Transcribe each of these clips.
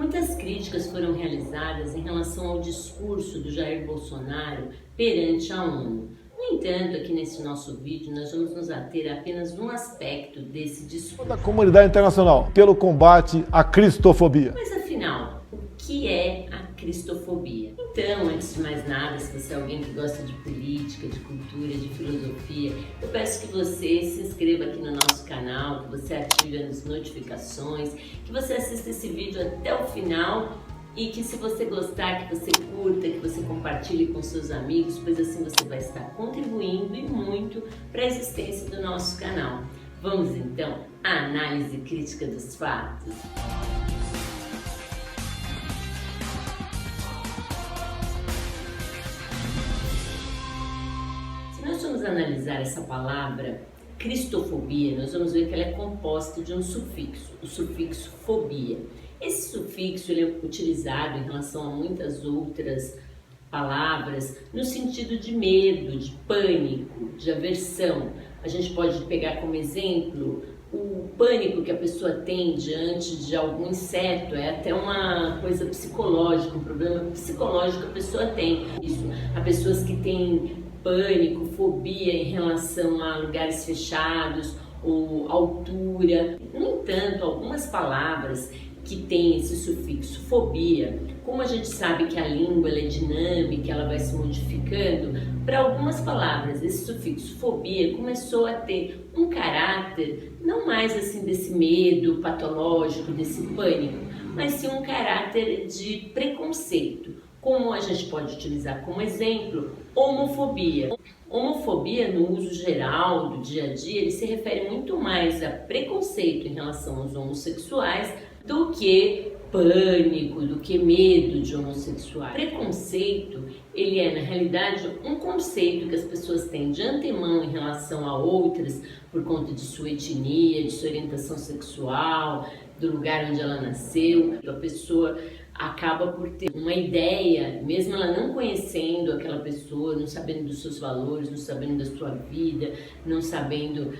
Muitas críticas foram realizadas em relação ao discurso do Jair Bolsonaro perante a ONU. No entanto, aqui nesse nosso vídeo, nós vamos nos ater a apenas um aspecto desse discurso. Da comunidade internacional pelo combate à cristofobia. Mas afinal, o que é a cristofobia? Então, antes de mais nada, se você é alguém que gosta de política, de cultura, de filosofia, eu peço que você se inscreva aqui no nosso canal, que você ative as notificações, que você assista esse vídeo até o final e que, se você gostar, que você curta, que você compartilhe com seus amigos, pois assim você vai estar contribuindo e muito para a existência do nosso canal. Vamos então à análise crítica dos fatos. Se nós formos analisar essa palavra cristofobia, nós vamos ver que ela é composta de um sufixo, o sufixo fobia. Esse sufixo ele é utilizado em relação a muitas outras palavras no sentido de medo, de pânico, de aversão. A gente pode pegar como exemplo o pânico que a pessoa tem diante de algum inseto, é até uma coisa psicológica, um problema psicológico que a pessoa tem. Isso, há pessoas que têm pânico, fobia em relação a lugares fechados ou altura. No entanto, algumas palavras que tem esse sufixo fobia, como a gente sabe que a língua ela é dinâmica, ela vai se modificando, para algumas palavras esse sufixo fobia começou a ter um caráter não mais assim desse medo patológico, desse pânico, mas sim um caráter de preconceito, como a gente pode utilizar como exemplo homofobia. Homofobia, no uso geral do dia a dia, ele se refere muito mais a preconceito em relação aos homossexuais do que pânico, do que medo de homossexuais. Preconceito, ele é, na realidade, um conceito que as pessoas têm de antemão em relação a outras por conta de sua etnia, de sua orientação sexual, do lugar onde ela nasceu. A pessoa acaba por ter uma ideia, mesmo ela não conhecendo aquela pessoa, não sabendo dos seus valores, não sabendo da sua vida, não sabendo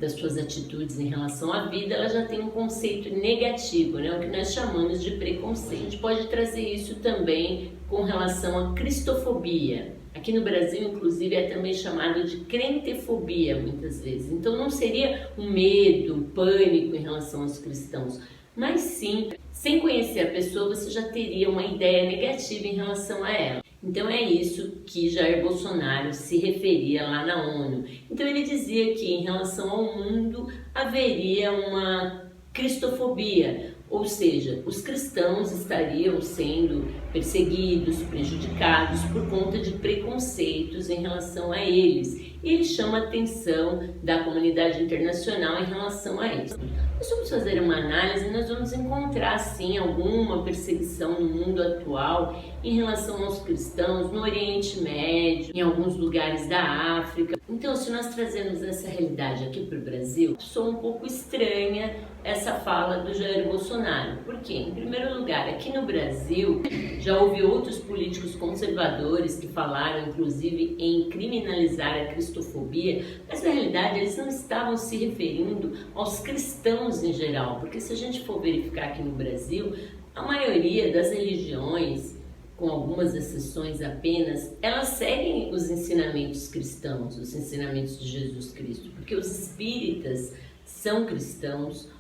das suas atitudes em relação à vida, ela já tem um conceito negativo, né? O que nós chamamos de preconceito. A gente pode trazer isso também com relação à cristofobia. Aqui no Brasil, inclusive, é também chamado de crentefobia, muitas vezes. Então não seria um medo, um pânico em relação aos cristãos, mas sim, sem conhecer a pessoa, você já teria uma ideia negativa em relação a ela. Então é isso que Jair Bolsonaro se referia lá na ONU. Então ele dizia que em relação ao mundo haveria uma cristofobia, ou seja, os cristãos estariam sendo perseguidos, prejudicados por conta de preconceitos em relação a eles. E ele chama a atenção da comunidade internacional em relação a isso. Nós vamos fazer uma análise e nós vamos encontrar, sim, alguma perseguição no mundo atual em relação aos cristãos, no Oriente Médio, em alguns lugares da África. Então, se nós trazemos essa realidade aqui para o Brasil, sou um pouco estranha essa fala do Jair Bolsonaro. Por quê? Em primeiro lugar, aqui no Brasil, já houve outros políticos conservadores que falaram, inclusive, em criminalizar a cristofobia, mas na realidade eles não estavam se referindo aos cristãos em geral, porque se a gente for verificar aqui no Brasil, a maioria das religiões, com algumas exceções apenas, elas seguem os ensinamentos cristãos, os ensinamentos de Jesus Cristo, porque os espíritas são cristãos,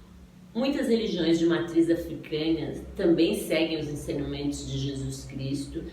muitas religiões de matriz africana também seguem os ensinamentos de Jesus Cristo,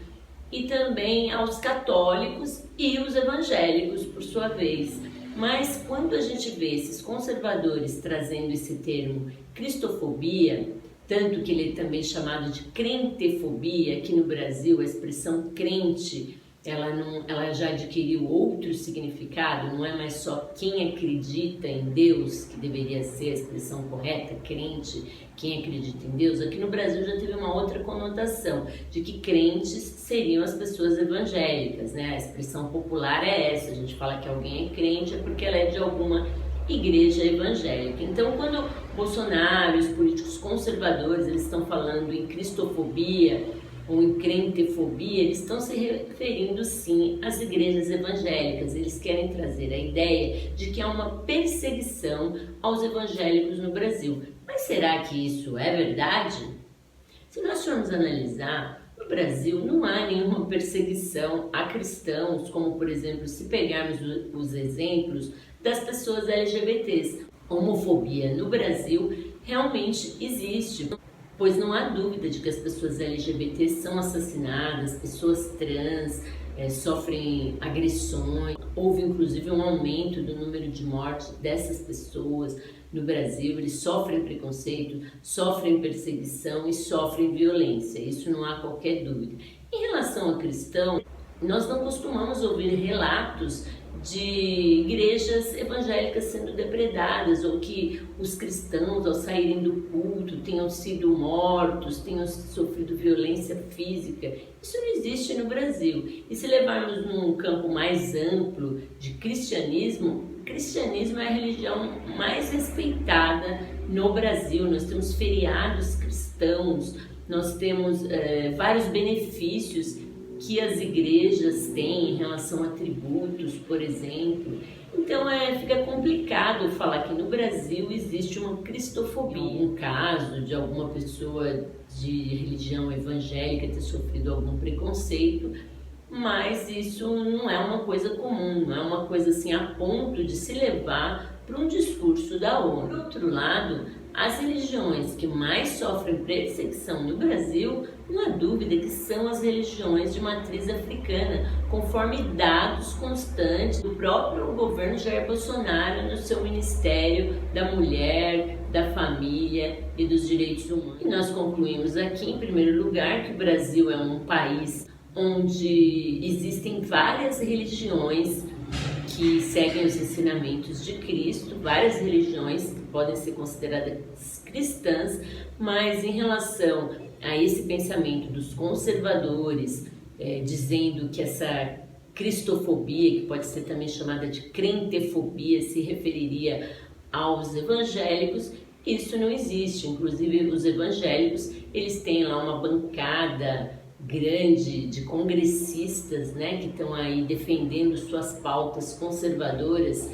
e também aos católicos e os evangélicos, por sua vez. Mas quando a gente vê esses conservadores trazendo esse termo cristofobia, tanto que ele é também chamado de crentefobia, aqui no Brasil a expressão crente, ela já adquiriu outro significado, não é mais só quem acredita em Deus, que deveria ser a expressão correta, crente, quem acredita em Deus. Aqui no Brasil já teve uma outra conotação, de que crentes seriam as pessoas evangélicas, né? A expressão popular é essa, a gente fala que alguém é crente é porque ela é de alguma igreja evangélica. Então, quando Bolsonaro e os políticos conservadores eles estão falando em cristofobia ou em crentefobia, eles estão se referindo sim às igrejas evangélicas. Eles querem trazer a ideia de que há uma perseguição aos evangélicos no Brasil. Mas será que isso é verdade? Se nós formos analisar, no Brasil não há nenhuma perseguição a cristãos, como por exemplo, se pegarmos os exemplos das pessoas LGBTs. Homofobia no Brasil realmente existe, pois não há dúvida de que as pessoas LGBTs são assassinadas, pessoas trans sofrem agressões. Houve inclusive um aumento do número de mortes dessas pessoas no Brasil. Eles sofrem preconceito, sofrem perseguição e sofrem violência, isso não há qualquer dúvida. Em relação a cristão, nós não costumamos ouvir relatos de igrejas evangélicas sendo depredadas, ou que os cristãos, ao saírem do culto, tenham sido mortos, tenham sofrido violência física. Isso não existe no Brasil. E se levarmos num campo mais amplo de cristianismo, o cristianismo é a religião mais respeitada no Brasil. Nós temos feriados cristãos, nós temos vários benefícios que as igrejas têm em relação a tributos, por exemplo. Então fica complicado falar que no Brasil existe uma cristofobia. Um caso de alguma pessoa de religião evangélica ter sofrido algum preconceito, mas isso não é uma coisa comum, não é uma coisa assim a ponto de se levar para um discurso da ONU. Por outro lado, as religiões que mais sofrem perseguição no Brasil, não há dúvida que são as religiões de matriz africana, conforme dados constantes do próprio governo Jair Bolsonaro no seu Ministério da Mulher, da Família e dos Direitos Humanos. E nós concluímos aqui, em primeiro lugar, que o Brasil é um país onde existem várias religiões que seguem os ensinamentos de Cristo, várias religiões que podem ser consideradas cristãs, mas em relação a esse pensamento dos conservadores, dizendo que essa cristofobia, que pode ser também chamada de crentefobia, se referiria aos evangélicos, isso não existe. Inclusive os evangélicos, eles têm lá uma bancada grande de congressistas, que estão aí defendendo suas pautas conservadoras,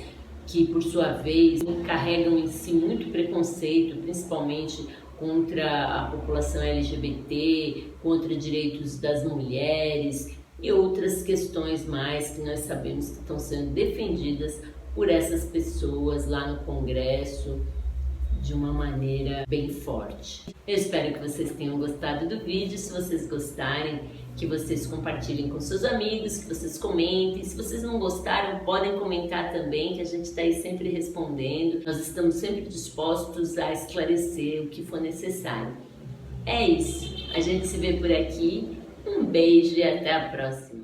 que por sua vez carregam em si muito preconceito, principalmente contra a população LGBT, contra direitos das mulheres e outras questões mais que nós sabemos que estão sendo defendidas por essas pessoas lá no Congresso de uma maneira bem forte. Eu espero que vocês tenham gostado do vídeo. Se vocês gostarem, que vocês compartilhem com seus amigos, que vocês comentem. Se vocês não gostaram, podem comentar também, que a gente está aí sempre respondendo. Nós estamos sempre dispostos a esclarecer o que for necessário. É isso. A gente se vê por aqui. Um beijo e até a próxima.